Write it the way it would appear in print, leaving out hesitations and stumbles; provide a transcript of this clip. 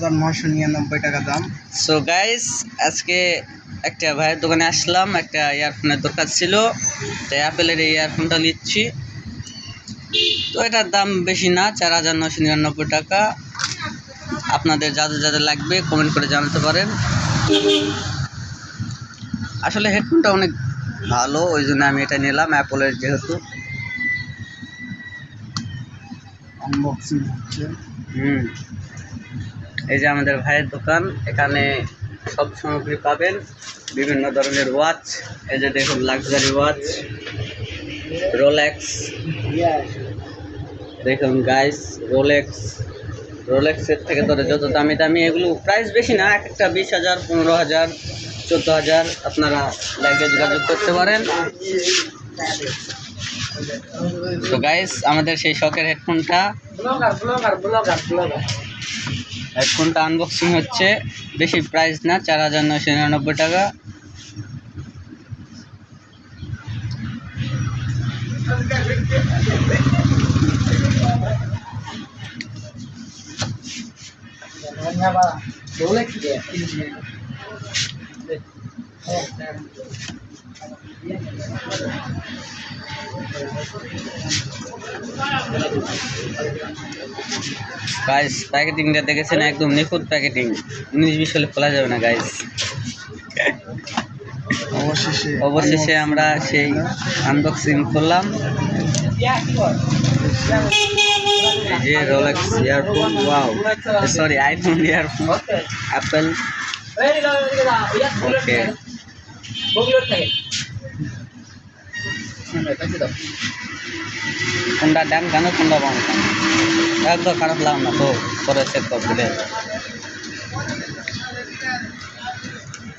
999 টাকা দাম। So guys, আজকে একটা ভাইয়ের দোকানে আসলাম, একটা ইয়ারফোনের দরকার ছিল, তাই অ্যাপেলের এই ইয়ারফোনটা নিচ্ছি। তো এটার দাম বেশি না, 4999 টাকা। আপনাদের যাদের যাদের লাগবে কমেন্ট করে জানাতে পারেন। আসলে হেডফোনটা অনেক ভালো, ওই জন্য আমি এটা নিলাম, অ্যাপলের যেহেতু। আনবক্সিং হচ্ছে। এই যে আমাদের ভাইয়ের দোকান, এখানে সব সামগ্রী পাবেন, বিভিন্ন ধরনের ওয়াচ। এই যে দেখুন, লাক্সারি ওয়াচ, রোলেক্স। দেখুন গাইস, রোলেক্সের থেকে ধরে যত দামি দামি, এগুলো প্রাইস বেশি না, এক একটা 20,000, 15,000, 14,000। আপনারা লাইভে যোগাযোগ করতে পারেন। তো গাইস, আমাদের সেই শখের হেডফোনটা আনবক্সিং হচ্ছে। বেশি প্রাইস না, 4999 টাকা। গাইস, প্যাকেটিংটা দেখেছেন, একদম নিখুঁত প্যাকেটিং, 19-20 হলে খোলা যাবে না গাইস। অবশেষে আমরা সেই আনবক্সিং করলাম। এই যে Rolex earphone, wow, sorry iPhone earphone, Apple. Okay, কোনটা ডান কানো কোনটা বাম কানো, একদম খারাপ লাগলো না তো, পরে চেক করবে।